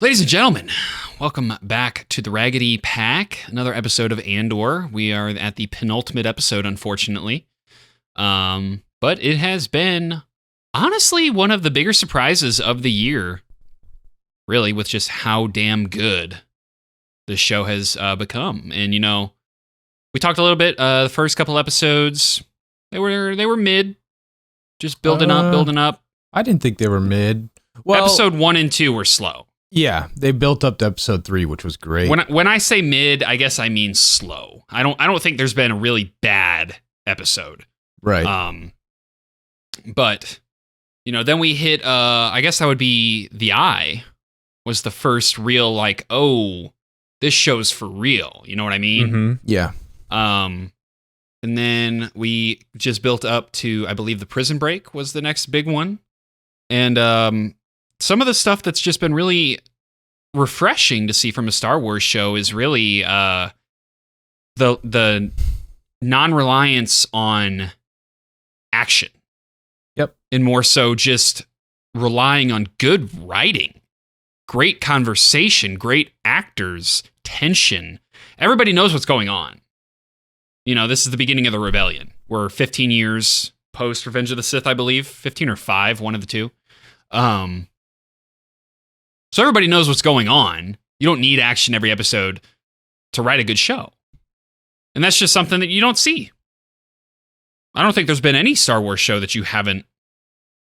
Ladies and gentlemen, welcome back to the Raggedy Pack, another episode of Andor. We are at the penultimate episode, unfortunately. But it has been, honestly, one of the bigger surprises of the year, really, with just how damn good the show has become. And, you know, we talked a little bit, the first couple episodes, they were mid, just building up. I didn't think they were mid. Well, episode 1 and 2 were slow. Yeah, they built up to episode 3, which was great. When I say mid, I guess I mean slow. I don't think there's been a really bad episode. Right. But you know, then we hit I guess that would be The Eye was the first real like, oh, this show's for real. You know what I mean? Mm-hmm. Yeah. And then we just built up to, I believe, The Prison Break was the next big one. And some of the stuff that's just been really refreshing to see from a Star Wars show is really the non-reliance on action. Yep. And more so just relying on good writing, great conversation, great actors, tension. Everybody knows what's going on. You know, this is the beginning of the rebellion. We're 15 years post Revenge of the Sith, I believe. 15 or 5, one of the two. So everybody knows what's going on. You don't need action every episode to write a good show. And that's just something that you don't see. I don't think there's been any Star Wars show that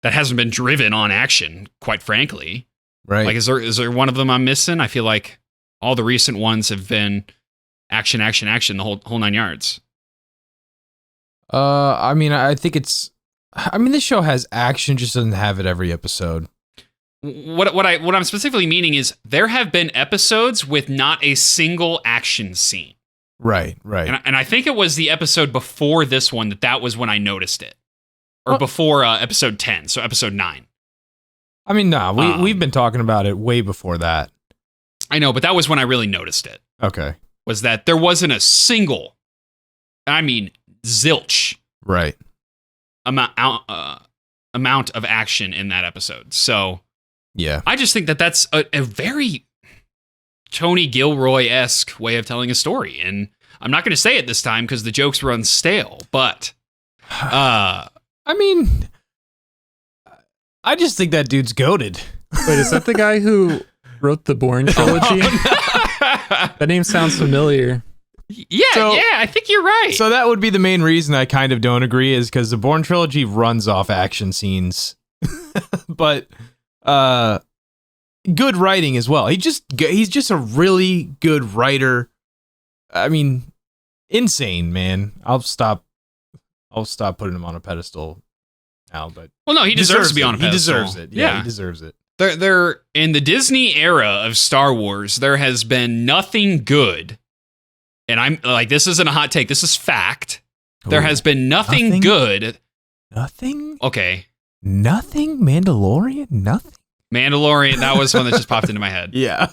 hasn't been driven on action, quite frankly. Right. Like, is there one of them I'm missing? I feel like all the recent ones have been action, the whole 9 yards. I mean, this show has action, just doesn't have it every episode. What I'm specifically meaning is there have been episodes with not a single action scene. Right. And I think it was the episode before this one that was when I noticed it. Or before episode 10, so episode 9. I mean, we've been talking about it way before that. I know, but that was when I really noticed it. Okay. Was that there wasn't a single, I mean, zilch. Right. Amount of action in that episode. So yeah, I just think that's a very Tony Gilroy-esque way of telling a story. And I'm not going to say it this time because the jokes run stale, but I mean, I just think that dude's goated. Wait, is that the guy who wrote the Bourne trilogy? That name sounds familiar. Yeah, I think you're right. So that would be the main reason I kind of don't agree, is because the Bourne trilogy runs off action scenes. But good writing as well. He's just a really good writer. I mean, insane, man. I'll stop putting him on a pedestal now, but well, no, he deserves to be on a pedestal. He deserves it. Yeah, he deserves it. There in the Disney era of Star Wars, there has been nothing good. And I'm like, this isn't a hot take. This is fact. There has been nothing good. Nothing? Okay. Nothing? Mandalorian? Nothing? Mandalorian, that was one that just popped into my head. Yeah.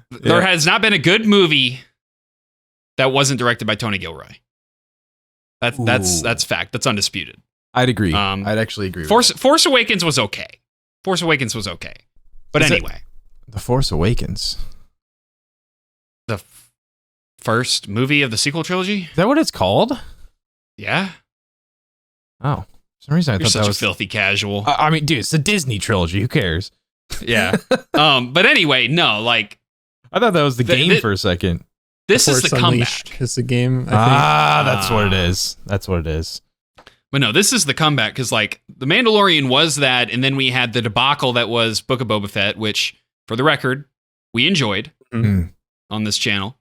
There has not been a good movie that wasn't directed by Tony Gilroy. That's fact. That's undisputed. I'd agree. I'd actually agree. Force Awakens was okay. But anyway. The Force Awakens. The first movie of the sequel trilogy? Is that what it's called? Yeah. Oh. For some reason I You're thought such that was a filthy casual. I mean, dude, it's the Disney trilogy. Who cares? Yeah. But anyway, no, like I thought that was the game for a second. This is the comeback. Is the game, I think. That's what it is. That's what it is. But no, this is the comeback because, like, The Mandalorian was that, and then we had the debacle that was Book of Boba Fett, which, for the record, we enjoyed on this channel.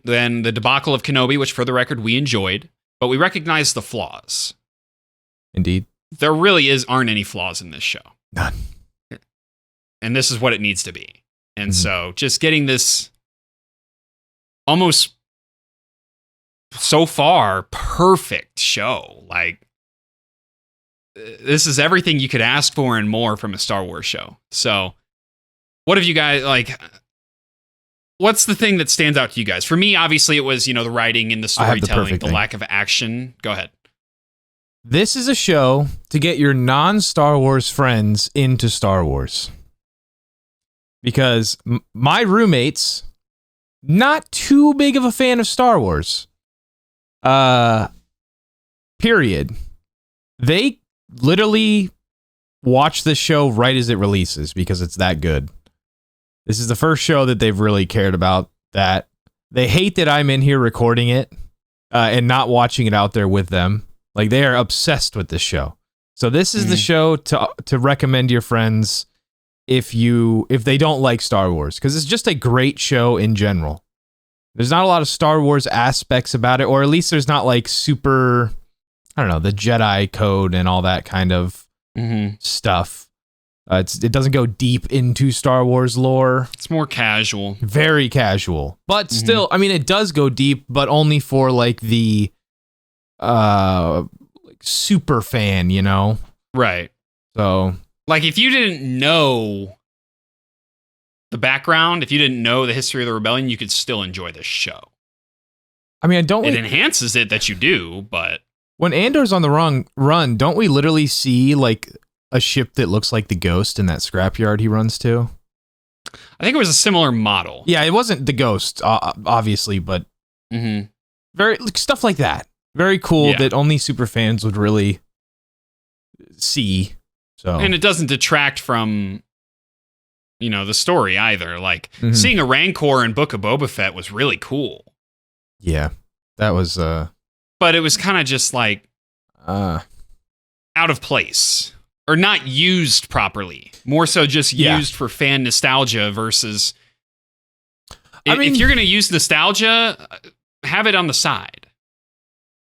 Then the debacle of Kenobi, which, for the record, we enjoyed, but we recognized the flaws. Indeed. There really aren't any flaws in this show. None. And this is what it needs to be. And so, just getting this almost so far perfect show, like, this is everything you could ask for and more from a Star Wars show. So, what have you guys, like, what's the thing that stands out to you guys? For me, obviously, it was, you know, the writing and the storytelling, the lack of action. Go ahead. This is a show to get your non-Star Wars friends into Star Wars. because my roommates, not too big of a fan of Star Wars. Period. They literally watch the show right as it releases because it's that good. This is the first show that they've really cared about that. They hate that I'm in here recording it and not watching it out there with them. Like, they are obsessed with this show. So this is the show to recommend to your friends if they don't like Star Wars, because it's just a great show in general. There's not a lot of Star Wars aspects about it, or at least there's not like super, I don't know, the Jedi code and all that kind of stuff. It doesn't go deep into Star Wars lore. It's more casual. Very casual. But still, I mean, it does go deep, but only for like the like super fan, you know? Right. So, like, if you didn't know the background, if you didn't know the history of the rebellion, you could still enjoy this show. I mean, It enhances it that you do, but when Andor's on the wrong run, don't we literally see like a ship that looks like the Ghost in that scrapyard he runs to? I think it was a similar model. Yeah, it wasn't the Ghost, obviously, but very stuff like that. Very cool that only super fans would really see. So, and it doesn't detract from, the story either. Like, seeing a Rancor in Book of Boba Fett was really cool. Yeah, that was. But it was kind of just like out of place or not used properly. More so, just used for fan nostalgia versus. I mean, if you're going to use nostalgia, have it on the side.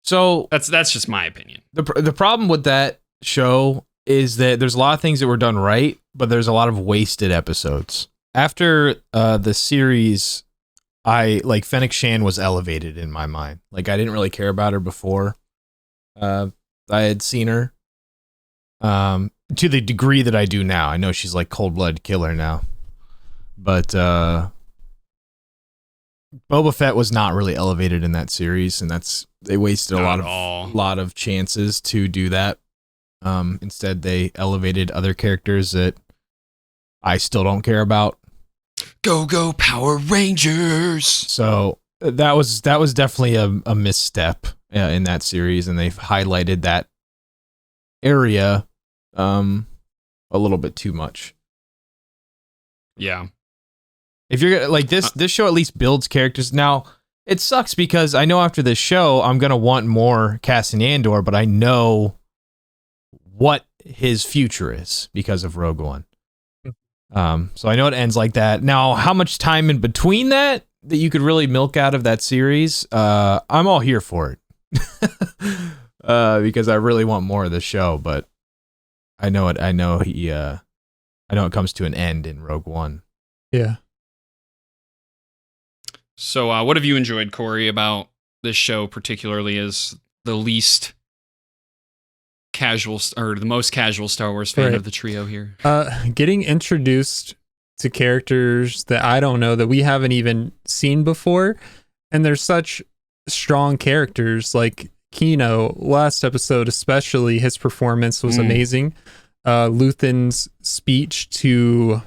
So that's just my opinion. The problem with that show is that there's a lot of things that were done right, but there's a lot of wasted episodes. After the series, Fennec Shan was elevated in my mind. Like, I didn't really care about her before I had seen her. To the degree that I do now. I know she's like cold-blooded killer now. But Boba Fett was not really elevated in that series, and they wasted a lot of chances to do that. Instead, they elevated other characters that I still don't care about. Go Power Rangers! So that was definitely a misstep in that series, and they've highlighted that area a little bit too much. Yeah. If you're like this show at least builds characters. Now, it sucks because I know after this show I'm gonna want more Cassian Andor, but I know what his future is because of Rogue One. So I know it ends like that. Now, how much time in between that you could really milk out of that series? I'm all here for it. Because I really want more of the show, but I know it comes to an end in Rogue One. Yeah. So, what have you enjoyed, Corey, about this show, particularly as the least casual or the most casual Star Wars fan of the trio here? Getting introduced to characters that I don't know, that we haven't even seen before, and they're such strong characters. Like Kino, last episode especially, his performance was amazing. Luthen's speech to,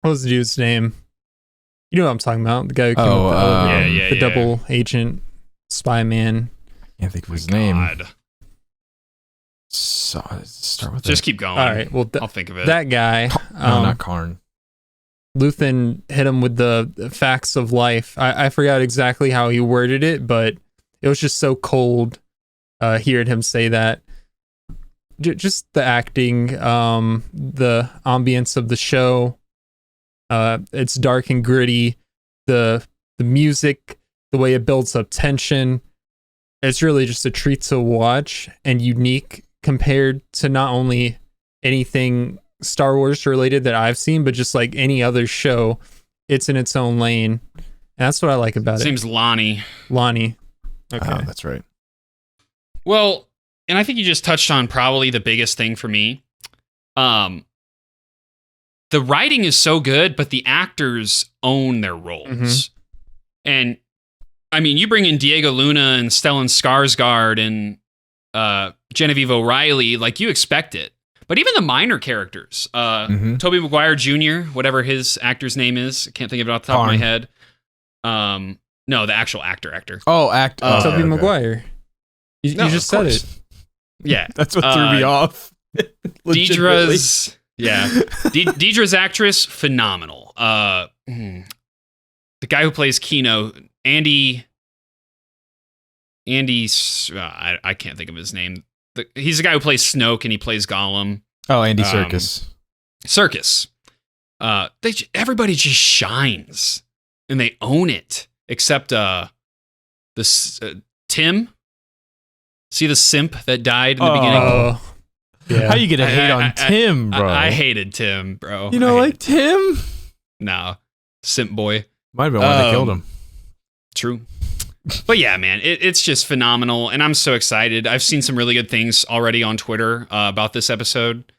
what was the dude's name? You know what I'm talking about? The guy who came up with the double agent spy man. Can't think of his name. So, start with just keep going. All right, well, I'll think of it. That guy. No, not Karn. Luthen hit him with the facts of life. I forgot exactly how he worded it, but it was just so cold hearing him say that. Just the acting, the ambience of the show. It's dark and gritty. The music, the way it builds up tension. It's really just a treat to watch and unique compared to not only anything Star Wars related that I've seen, but just like any other show. It's in its own lane. And that's what I like about it. Seems Lonnie. Okay. Oh, that's right. Well, and I think you just touched on probably the biggest thing for me. The writing is so good, but the actors own their roles. And I mean, you bring in Diego Luna and Stellan Skarsgård and Genevieve O'Reilly, like, you expect it. But even the minor characters, Tobey Maguire Jr., whatever his actor's name is, I can't think of it off the top of my head. No, the actual actor. Oh, Tobey Maguire. You just said it. Yeah. That's what threw me off. Deidre's Deidre's actress, phenomenal. The guy who plays Kino, Andy, I can't think of his name. He's the guy who plays Snoke and he plays Gollum. Oh, Andy Serkis. Everybody just shines and they own it, except Tim. See the simp that died in the beginning? Oh, yeah. How you gonna hate on Tim, bro? I hated Tim, bro. You know, like Tim? No, simp boy. Might have been one that killed him. True. But yeah, man, it's just phenomenal, and I'm so excited. I've seen some really good things already on Twitter about this episode,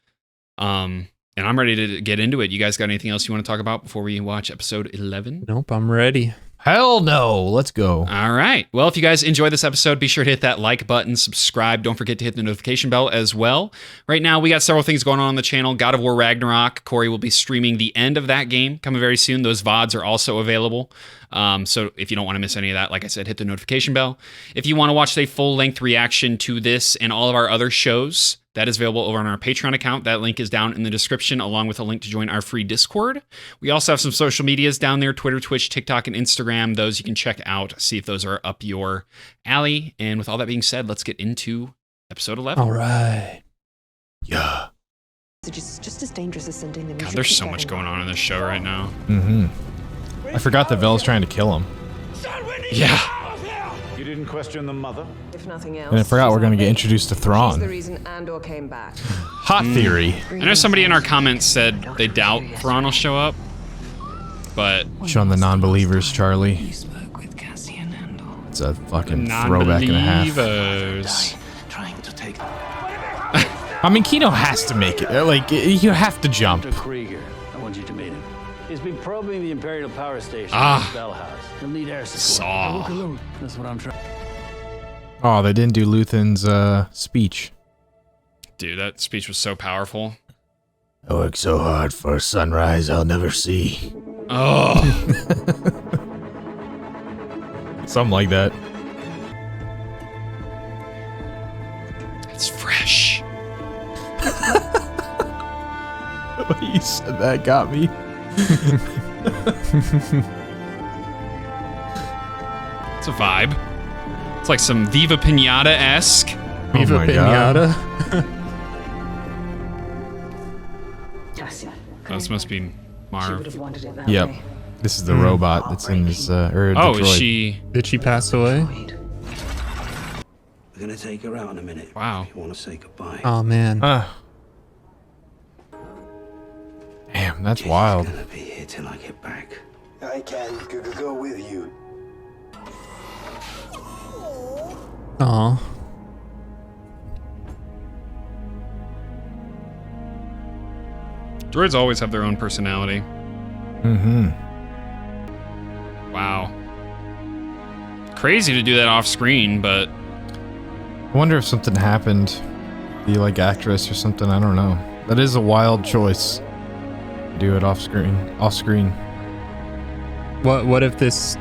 and I'm ready to get into it. You guys got anything else you want to talk about before we watch episode 11? Nope, I'm ready. Hell no. Let's go. All right. Well, if you guys enjoyed this episode, be sure to hit that like button, subscribe. Don't forget to hit the notification bell as well. Right now, we got several things going on the channel. God of War Ragnarok. Corey will be streaming the end of that game coming very soon. Those VODs are also available. So if you don't want to miss any of that, like I said, hit the notification bell. If you want to watch a full-length reaction to this and all of our other shows, that is available over on our Patreon account. That link is down in the description, along with a link to join our free Discord. We also have some social medias down there, Twitter, Twitch, TikTok, and Instagram. Those you can check out, see if those are up your alley. And with all that being said, let's get into episode 11. All right. Yeah. It's just as dangerous as sending them. God, there's so much going on in this show right now. Mm-hmm. I forgot that Vel's trying to kill him. Yeah. You didn't question the mother? If nothing else. And I forgot we're going to get introduced to She's the Thrawn. reason Andor came back. Hot theory. I know somebody in our comments said they doubt Thrawn will show up, but Showing the non-believers, Charlie. It's a fucking throwback and a half. non-believers. I mean, Kino has to make it. Like, you have to jump. Dr. Krieger, I want you to meet him. He's been probing the Imperial power station Ah. in the Bell House. He'll need air support. Saw. That's what I'm trying. Oh, they didn't do Luthen's speech. Dude, that speech was so powerful. I work so hard for a sunrise I'll never see. Oh. Something like that. It's fresh. The way you said that got me. It's a vibe. It's like some Viva Pinata-esque. Viva my God. Pinata. Oh, this must be Marv. Yep. This is the robot that's in this, or Oh, Detroit. is she? Did she pass away? We're gonna take her out in a minute. Wow. If you wanna say goodbye. Oh, man. Damn, that's wild. She's gonna be here till I get back. I can go with you. Aw. Droids always have their own personality. Mm-hmm. Wow. Crazy to do that off screen, but I wonder if something happened. The like actress or something. I don't know. That is a wild choice. Do it off screen. Off screen. What if this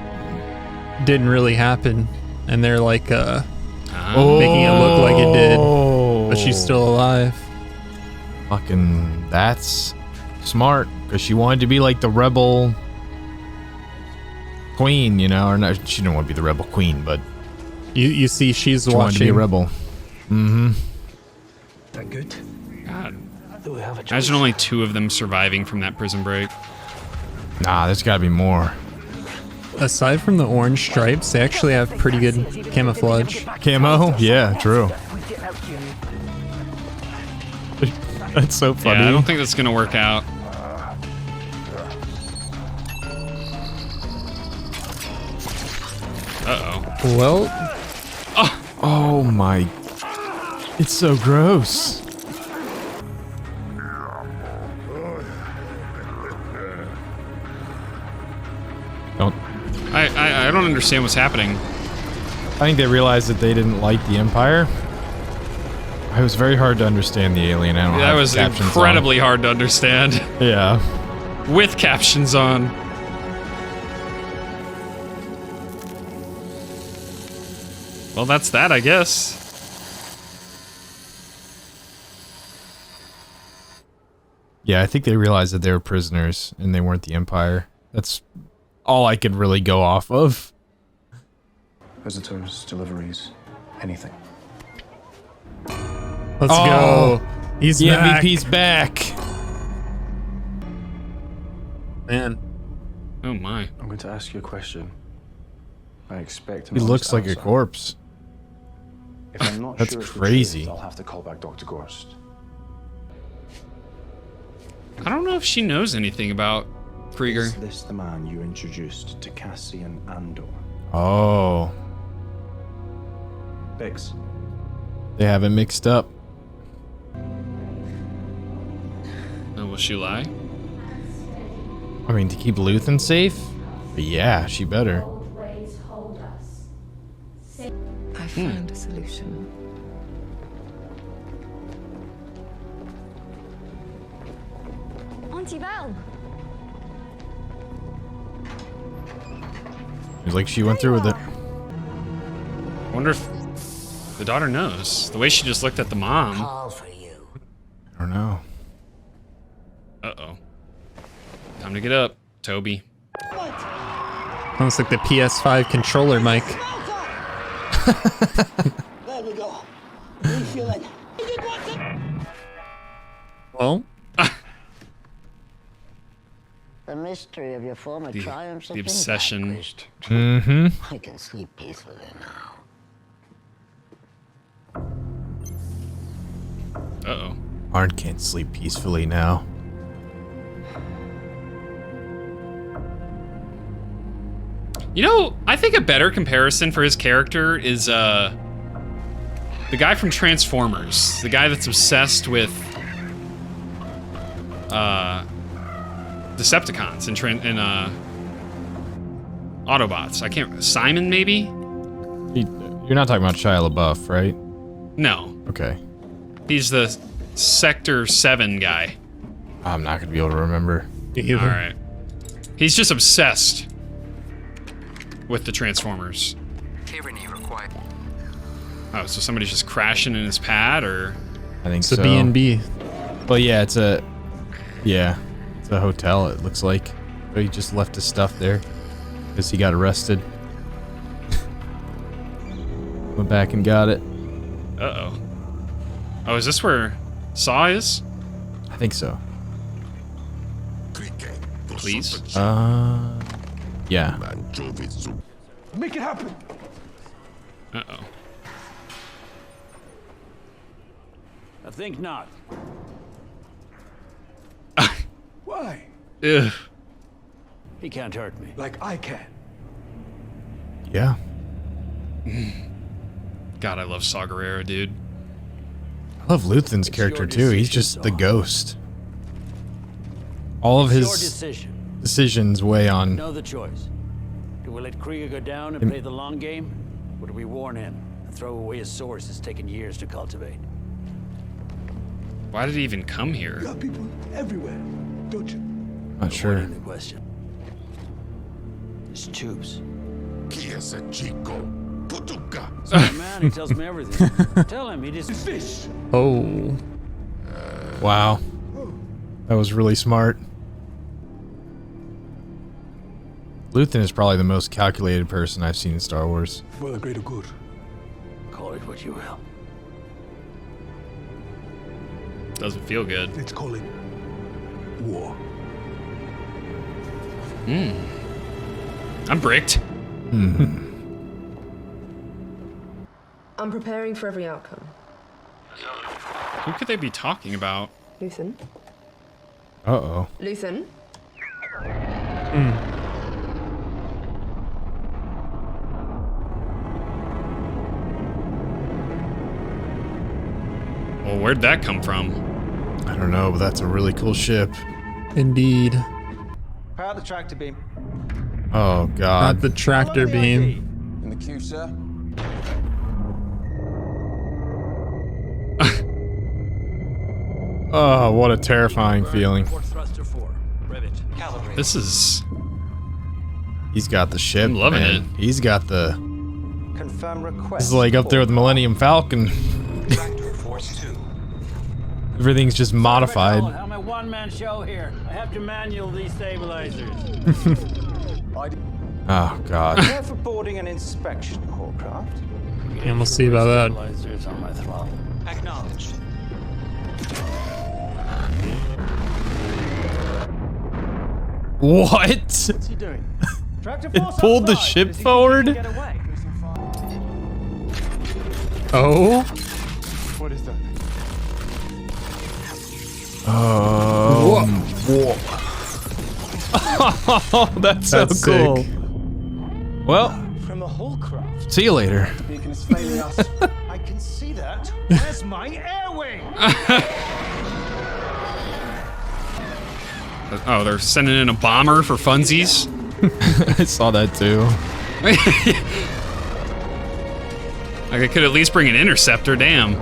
didn't really happen and they're like making it look like it did, but she's still alive? Fucking that's smart, because she wanted to be like the rebel queen, you know, or not. She didn't want to be the rebel queen, but You see she's she wanted to be a watching. rebel. Mm-hmm. That good? God, Do we have a choice? imagine only 2 of them surviving from that prison break. Nah, there's gotta be more. Aside from the orange stripes, they actually have pretty good camouflage. Camo? Yeah, true. That's so funny. Yeah, I don't think that's gonna work out. Uh-oh. Well, Oh my. It's so gross. Don't. I don't understand what's happening. I think they realized that they didn't like the Empire. It was very hard to understand the alien. I don't That have was captions incredibly hard to understand. on. Yeah. With captions on. Well, that's that, I guess. Yeah, I think they realized that they were prisoners and they weren't the Empire. That's all I could really go off of. Visitors, deliveries, anything. Let's Oh, go. He's The back. MVP's back. Man. Oh my. I'm going to ask you a question. I expect an He looks honest like a answer. corpse. If I'm not That's sure it's the crazy. truth, I'll have to call back Dr. Gorst. I don't know if she knows anything about Krieger. Is this the man you introduced to Cassian Andor? Oh, Bix, they have it mixed up. Oh, will she lie? I mean, to keep Luthen safe? But yeah, she better. Always hold us. I found a solution. Auntie Val. It's like she went through with it. I wonder if the daughter knows. The way she just looked at the mom. Call for you. I don't know. Uh-oh. Time to get up, Toby. Sounds like the PS5 controller mic. There we go. Refueling. Well, The mystery of your former The- triumphs the has been obsession. vanquished. Mm-hmm. I can sleep peacefully now. Uh-oh. Arn can't sleep peacefully now. You know, I think a better comparison for his character is the guy from Transformers. The guy that's obsessed with Decepticons and Autobots. I can't... Simon, maybe? You're not talking about Shia LaBeouf, right? No. Okay. He's the Sector 7 guy. I'm not gonna be able to remember. All right. He's just obsessed with the Transformers. Oh, so somebody's just crashing in his pad, or... I think it's a so. B&B. Well, yeah, it's a hotel. It looks like, but he just left his stuff there because he got arrested. Went back and got it. Uh-oh. Oh, is this where Saw is? I think so. Please? Yeah. Make it happen. Uh-oh. I think not. Why? Ugh. He can't hurt me. Like I can. Yeah. God, I love Saw Gerrera, dude. I love Luthen's It's character your too. He's decision, just the Saw. ghost. All of It's your his decision. decisions weigh on. Know the choice. Do we let Krieger go down and play the long game? Or do we warn him and throw away a source that's taken years to cultivate? Why did he even come You here? got people everywhere, don't you? Not sure. Avoiding the question. It's Tubes. Man, he tells me everything. Tell him he just... Fish. Oh. Wow. That was really smart. Luthen is probably the most calculated person I've seen in Star Wars. For the greater good. Call it what you will. Doesn't feel good. Let's call it war. I'm bricked. I'm preparing for every outcome. Who could they be talking about? Luthen? Uh-oh. Luthen? Well, where'd that come from? I don't know, but that's a really cool ship. Indeed. Power the tractor beam. Oh, Not God. the tractor beam. In the queue, sir. Oh, what a terrifying feeling. This is... He's got the ship. I'm loving man. it. He's got the... Confirm request. This is like up there with the Millennium Falcon. Everything's just modified. I'm a one-man show here. I have to manual these stabilizers. Oh, God. Prepare for boarding and inspection, Warcraft. And we'll see about that. Stabilizers on my throttle. Acknowledged. What? What's he doing? It pulled the ship forward? Oh? What is that? Whoa. Oh, that's so That's cool. sick. Well, From the whole craft. see you later. Beacon is failing us. I can see that. Where's my air wing? Oh, they're sending in a bomber for funsies? I saw that too. Like, I could at least bring an interceptor, damn.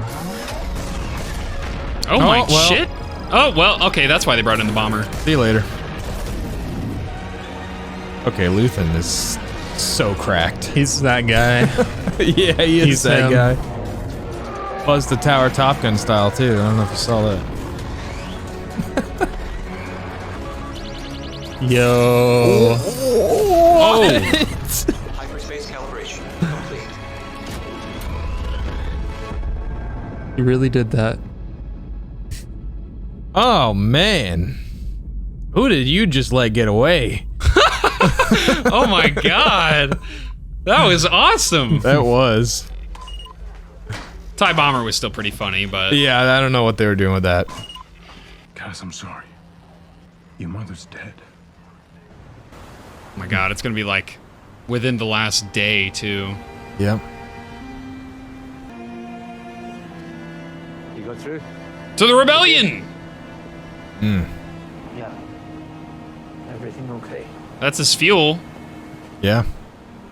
Oh my well. shit. Oh, well, okay, that's why they brought in the bomber. See you later. Okay, Luthen is so cracked. He's that guy. Yeah, he is He's that him. guy. Buzz the Tower Top Gun style too. I don't know if you saw that. Yo. Oh! Hyperspace calibration complete. He really did that. Oh man. Who did you just let get away? Oh my god! That was awesome! That was. TIE Bomber was still pretty funny, but... Yeah, I don't know what they were doing with that. Cass, I'm sorry. Your mother's dead. Oh my god, it's gonna be like within the last day, too. Yep. You got through? To the rebellion! Mm. Yeah. Everything okay? That's his fuel. Yeah.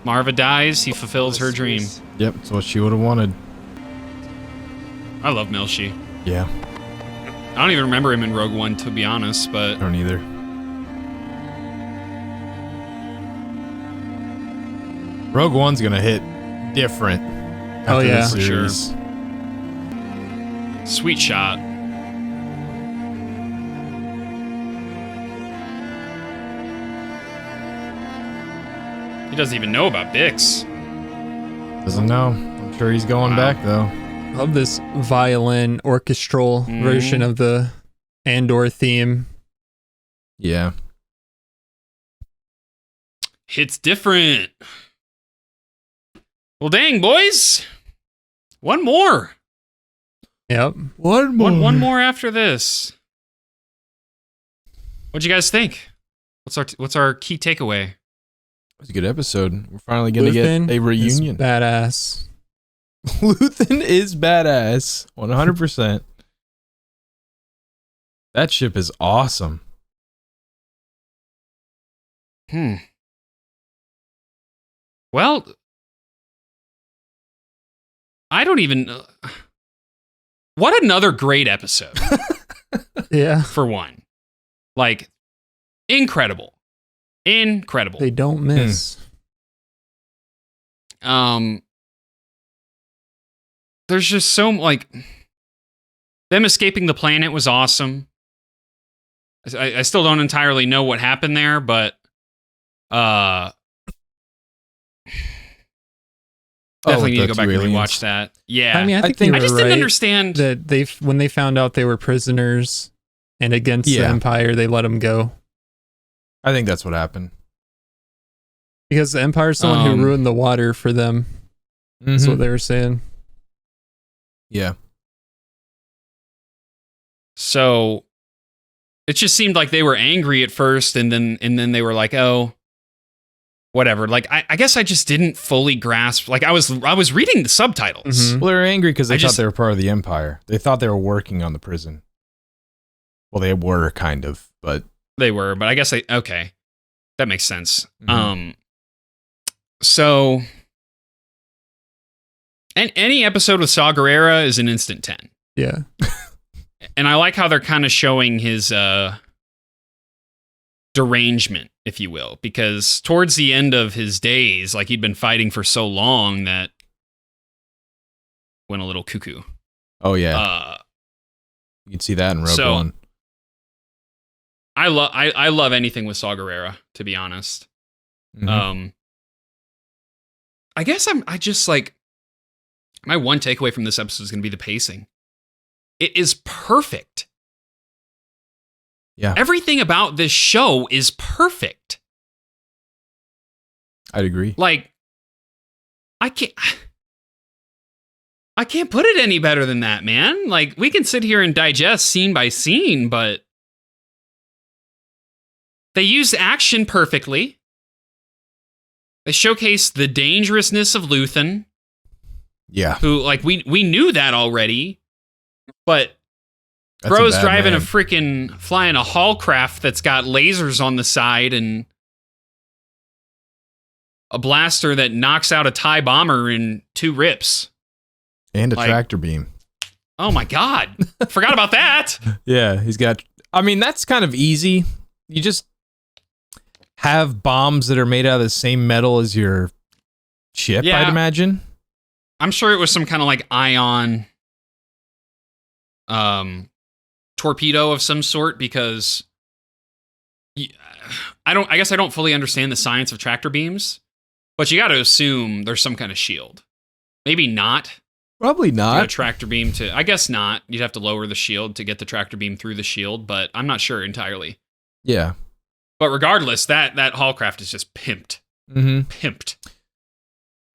Marva dies, he fulfills her dream. Yep. That's what she would have wanted. I love Milshi. Yeah. I don't even remember him in Rogue One, to be honest, but... I don't either. Rogue One's gonna hit different. Oh, after yeah. this For sure. series. Sweet shot. He doesn't even know about Bix. Doesn't know. I'm sure he's going Wow. back though. Love this violin orchestral version of the Andor theme. Yeah. It's different. Well, dang, boys. One more. Yep. One more after this. What'd you guys think? What's our key takeaway? It was a good episode. We're finally gonna get Luthen a reunion. is badass. Luthen is badass. 100%. That ship is awesome. Well, I don't even... What another great episode, Yeah. for one. Like, incredible. Incredible. They don't miss. There's just so, like... Them escaping the planet was awesome. I still don't entirely know what happened there, but... Definitely need to go back and rewatch that. Yeah. I mean, I think I just right didn't understand that when they found out they were prisoners and against the Empire, they let them go. I think that's what happened. Because the Empire's the one who ruined the water for them. That's what they were saying. Yeah. So it just seemed like they were angry at first, and then they were like, oh, whatever. Like I guess I just didn't fully grasp. Like I was reading the subtitles. Well, they were angry because they thought they were part of the Empire. They thought they were working on the prison. Well, they were kind of, but They were, but I guess okay. That makes sense. So any episode with Saw Gerrera is an instant 10. Yeah. And I like how they're kind of showing his derangement, if you will, because towards the end of his days, like he'd been fighting for so long that went a little cuckoo. Oh yeah, you can see that in Rogue One. I love anything with Saw Gerrera, to be honest. Mhm. I guess I just like my one takeaway from this episode is going to be the pacing. It is perfect. Yeah, Everything about this show is perfect. I'd agree. Like, I can't put it any better than that, man. Like, we can sit here and digest scene by scene, but they use action perfectly. They showcase the dangerousness of Luthen, Yeah, who, like, we knew that already, but That's a bro's bad driving man. flying a Hallcraft that's got lasers on the side and a blaster that knocks out a TIE bomber in 2 rips. and a like- tractor beam. Oh my God. Forgot about that. Yeah, he's got. I mean, that's kind of easy. You just have bombs that are made out of the same metal as your ship. Yeah. I'd imagine. I'm sure it was some kind of like ion torpedo of some sort because I guess I don't fully understand the science of tractor beams, but you got to assume there's some kind of shield. Maybe not. Probably A not. tractor beam I guess not. You'd have to lower the shield to get the tractor beam through the shield, but I'm not sure entirely. Yeah. But regardless, that Hallcraft is just pimped. Mm-hmm. Pimped.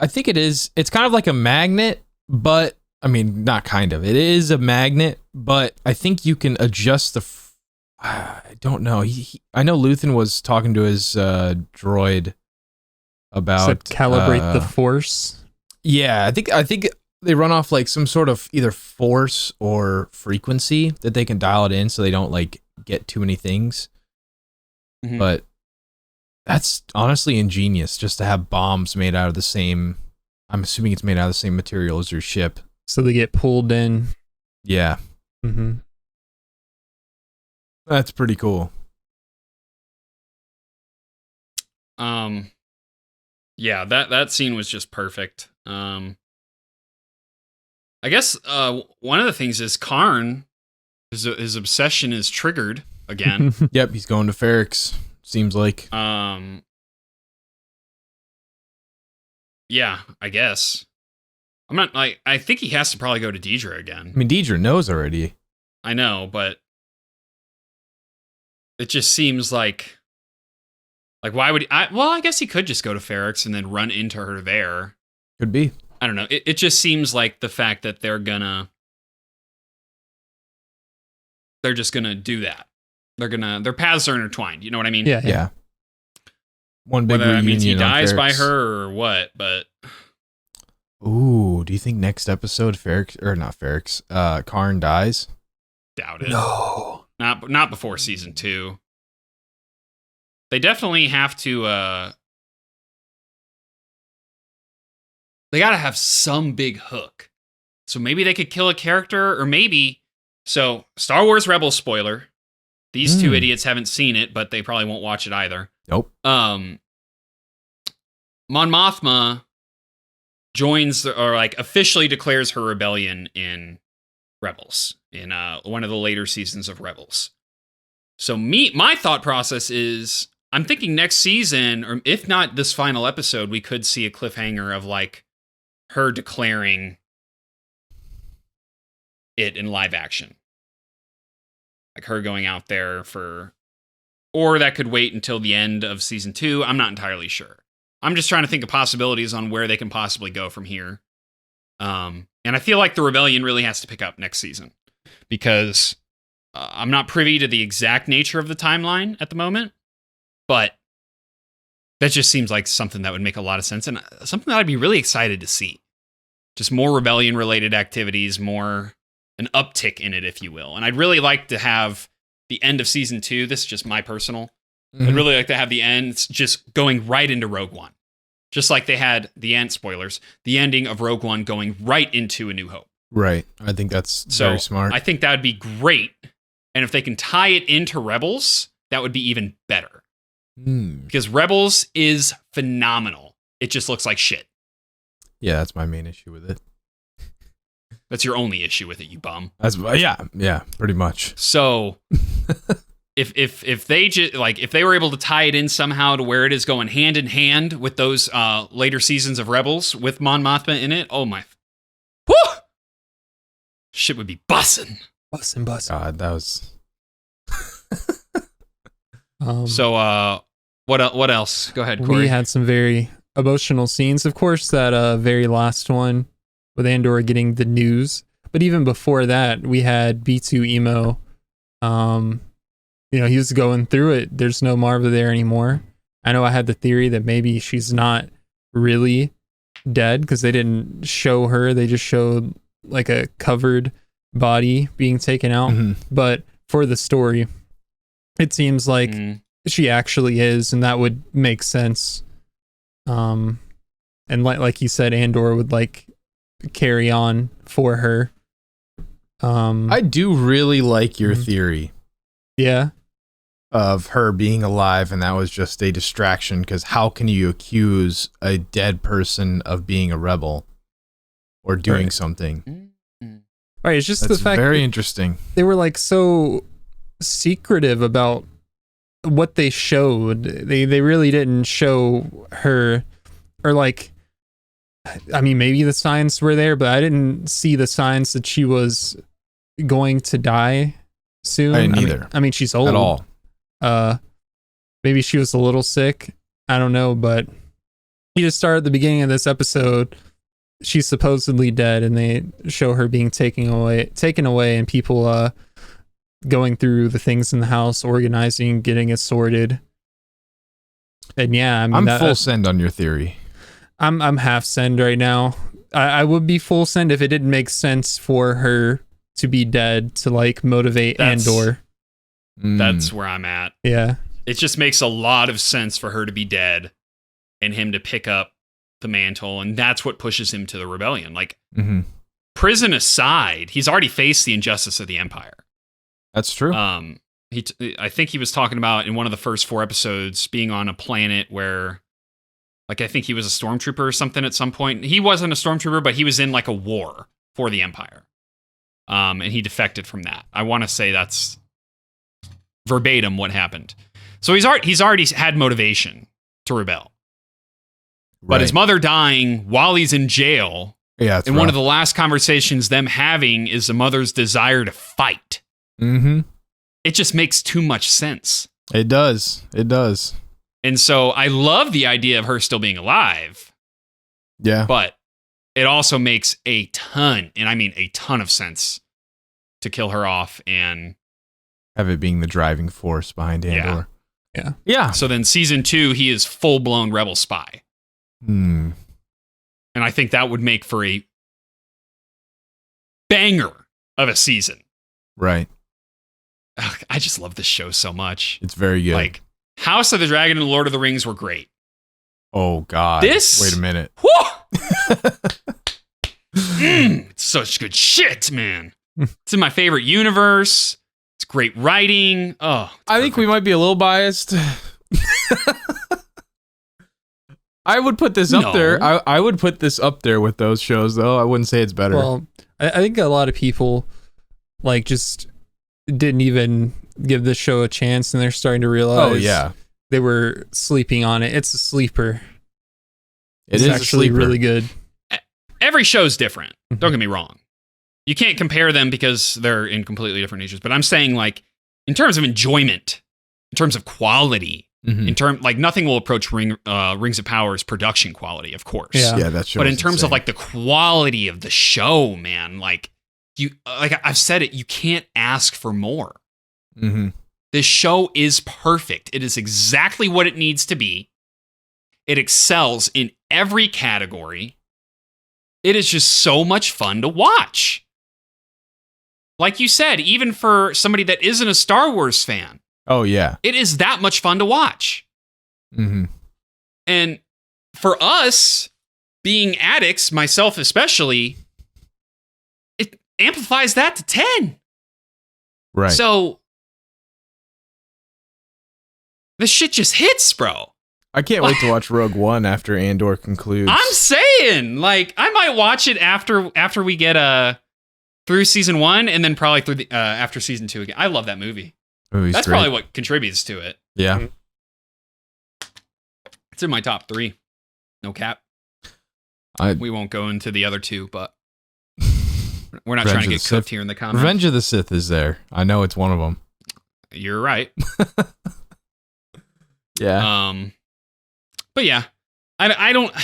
I think it is. It's kind of like a magnet, but I mean, not kind of. It is a magnet, but I think you can adjust the. I don't know. I know Luthen was talking to his droid about Said calibrate the force. Yeah, I think they run off like some sort of either force or frequency that they can dial it in so they don't like get too many things. Mhm. But that's honestly ingenious just to have bombs made out of the same. I'm assuming it's made out of the same material as your ship. So they get pulled in. Yeah, Mm-hmm. that's pretty cool. Yeah, that scene was just perfect. I guess one of the things is Karn, his obsession is triggered again. Yep, he's going to Ferrix. Seems like. Yeah, I guess. I'm not like I think he has to probably go to Deidre again. I mean, Deidre knows already. I know, but it just seems like why would I guess he could just go to Ferrix and then run into her there. Could be. I don't know. It just seems like the fact that they're just gonna do that. Their paths are intertwined. You know what I mean? Yeah. Yeah. One big Whether that reunion means he on dies by Ferrix. her or what, but Ooh, do you think next episode Karn dies? doubt it. No. Not before season 2. They definitely have to they gotta have some big hook. So maybe they could kill a character, or maybe so Star Wars Rebels spoiler. These two idiots haven't seen it, but they probably won't watch it either. Nope. Mon Mothma joins or like officially declares her rebellion in Rebels, in one of the later seasons of Rebels. So my thought process is I'm thinking next season, or if not this final episode, we could see a cliffhanger of like her declaring it in live action. Like her going out there or that could wait until the end of season 2. I'm not entirely sure. I'm just trying to think of possibilities on where they can possibly go from here. And I feel like the rebellion really has to pick up next season because I'm not privy to the exact nature of the timeline at the moment, but that just seems like something that would make a lot of sense and something that I'd be really excited to see. Just more rebellion related activities, more an uptick in it, if you will. And I'd really like to have the end of season 2. This is just my personal. I'd really like to have the end just going right into Rogue One. Just like they had the end, spoilers, the ending of Rogue One going right into A New Hope. Right. I think that's So very smart. I think that would be great. And if they can tie it into Rebels, that would be even better. Because Rebels is phenomenal. It just looks like shit. Yeah, that's my main issue with it. That's your only issue with it, you bum. Yeah, pretty much. So if they if they were able to tie it in somehow to where it is going hand in hand with those later seasons of Rebels with Mon Mothma in it, oh my, whoo, shit would be bussin'. God, that was. So what else? Go ahead, Corey. We had some very emotional scenes. Of course, that very last one with Andor getting the news. But even before that, we had B2 Emo. He was going through it. There's no Marva there anymore. I know I had the theory that maybe she's not really dead because they didn't show her. They just showed like a covered body being taken out. But for the story, it seems like she actually is, and that would make sense. And like you said, Andor would like carry on for her. I do really like your theory. Yeah. Of her being alive, and that was just a distraction, because how can you accuse a dead person of being a rebel or doing something? Right, it's just That's the fact very interesting. They were like so secretive about what they showed. They really didn't show her, or like, I mean, maybe the signs were there, but I didn't see the signs that she was going to die soon. I didn't either. I mean, she's old at all. Maybe she was a little sick. I don't know, but you just start at the beginning of this episode. She's supposedly dead, and they show her being taken away, and people going through the things in the house, organizing, getting it sorted. And yeah, I mean, I'm full send on your theory. I'm half send right now. I would be full send if it didn't make sense for her to be dead to like motivate Andor. That's where I'm at. Yeah. It just makes a lot of sense for her to be dead and him to pick up the mantle, and that's what pushes him to the rebellion. Like, prison aside, he's already faced the injustice of the Empire. That's true. I think he was talking about in one of the first 4 episodes being on a planet where, like, I think he was a stormtrooper or something at some point. He wasn't a stormtrooper, but he was in like a war for the Empire. And he defected from that. I want to say that's verbatim what happened. So he's already had motivation to rebel. But his mother dying while he's in jail, and one of the last conversations them having is the mother's desire to fight. It just makes too much sense. It does. And so I love the idea of her still being alive. Yeah. But it also makes a ton, and I mean a ton of sense to kill her off and have it being the driving force behind Andor. Yeah. So then season 2, he is full-blown rebel spy. And I think that would make for a banger of a season. Right. Ugh, I just love this show so much. It's very good. Like, House of the Dragon and Lord of the Rings were great. Oh, God. This? Wait a minute. It's such good shit, man. It's in my favorite universe. It's great writing. Oh, I think we might be a little biased. I would put this up there. I would put this up there with those shows, though. I wouldn't say it's better. Well, I think a lot of people like just didn't even give this show a chance, and they're starting to realize they were sleeping on it. It's a sleeper. It's actually really good. Every show's different. Don't get me wrong. You can't compare them because they're in completely different natures. But I'm saying, like, in terms of enjoyment, in terms of quality, like nothing will approach Rings of Power's production quality, of course. Yeah, that's true. But in terms of like the quality of the show, man, like I've said it, you can't ask for more. This show is perfect. It is exactly what it needs to be. It excels in every category. It is just so much fun to watch. Like you said, even for somebody that isn't a Star Wars fan. Oh, yeah. It is that much fun to watch. And for us, being addicts, myself especially, amplifies that to 10. Right. So this shit just hits, bro. I can't wait to watch Rogue One after Andor concludes. I'm saying, like, I might watch it after we get through season 1 and then probably through the after season 2 again. I love that movie. That's great. probably what contributes to it. Yeah. It's in my top 3. No cap. We won't go into the other 2, but we're not trying to get cooked here in the comments. Revenge of the Sith is there. I know it's one of them. You're right. Yeah. But yeah, I don't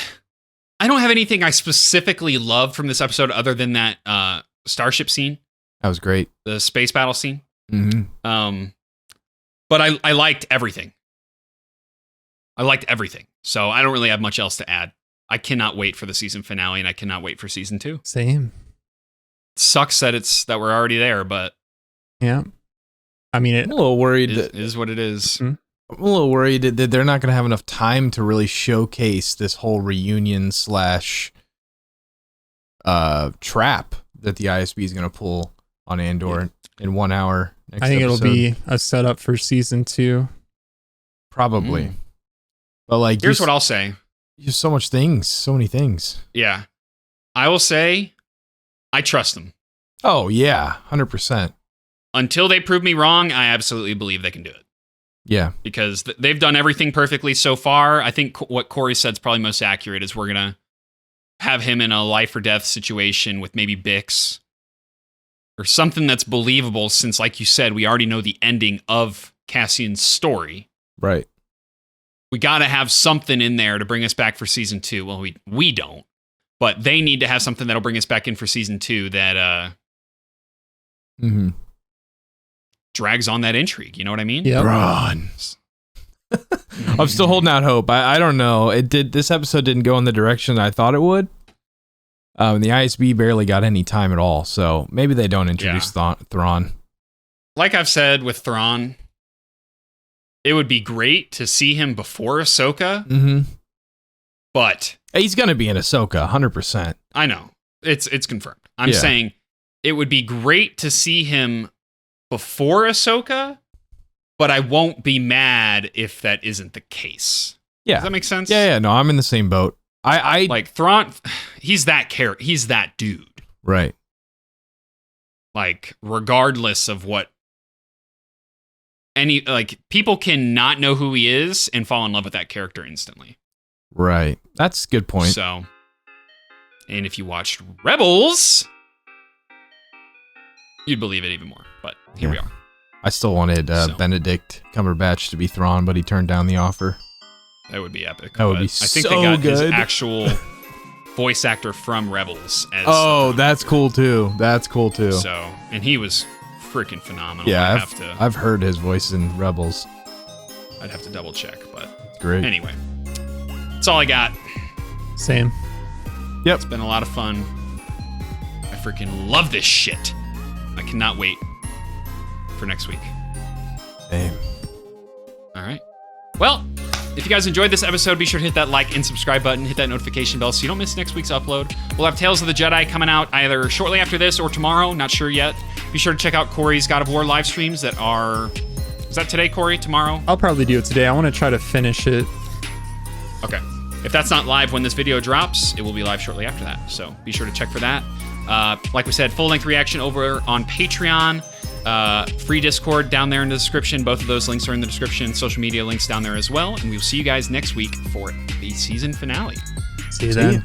have anything I specifically love from this episode other than that starship scene. That was great. The space battle scene. Mm-hmm. But I liked everything. So I don't really have much else to add. I cannot wait for the season finale, and I cannot wait for season 2. Same. Sucks that we're already there, but yeah. I mean, I'm a little worried. It is what it is. Mm-hmm. I'm a little worried that they're not going to have enough time to really showcase this whole reunion / trap that the ISB is going to pull on Andor in 1 hour. Next I think episode. it'll be a setup for season 2. Probably. But like, here's what I'll say. Just so many things. Yeah. I will say, I trust them. Oh yeah, 100%. Until they prove me wrong, I absolutely believe they can do it. Yeah. Because they've done everything perfectly so far. I think what Corey said is probably most accurate is we're going to have him in a life or death situation with maybe Bix or something that's believable since, like you said, we already know the ending of Cassian's story. Right. We got to have something in there to bring us back for season 2. Well, we don't. But they need to have something that'll bring us back in for season 2 that drags on that intrigue. You know what I mean? Yeah. Run. I'm still holding out hope. I don't know. This episode didn't go in the direction I thought it would. The ISB barely got any time at all, so maybe they don't introduce Thrawn. Like I've said with Thrawn, it would be great to see him before Ahsoka. Mm-hmm. But he's going to be in Ahsoka, 100%. I know. It's confirmed. I'm saying it would be great to see him before Ahsoka, but I won't be mad if that isn't the case. Yeah. Does that make sense? Yeah. No, I'm in the same boat. I like Thrawn. He's that character. He's that dude. Right. Like, regardless of what people can not know who he is and fall in love with that character instantly. Right. That's a good point. So, and if you watched Rebels, you'd believe it even more. But here we are. I still wanted Benedict Cumberbatch to be Thrawn, but he turned down the offer. That would be epic. That would be I think so they got good. his actual voice actor from Rebels. As that's cool too. So, and he was freaking phenomenal. Yeah, I've heard his voice in Rebels. I'd have to double check, but it's great. Anyway, that's all I got. Same. Yep. It's been a lot of fun. I freaking love this shit. I cannot wait for next week. Same. All right. Well, if you guys enjoyed this episode, be sure to hit that like and subscribe button, hit that notification bell so you don't miss next week's upload. We'll have Tales of the Jedi coming out either shortly after this or tomorrow, not sure yet. Be sure to check out Corey's God of War live streams that are... Is that today, Corey? Tomorrow? I'll probably do it today. I want to try to finish it. Okay. If that's not live when this video drops, it will be live shortly after that. So be sure to check for that. Like we said, full-length reaction over on Patreon. Free Discord down there in the description. Both of those links are in the description. Social media links down there as well. And we will see you guys next week for the season finale. See you then.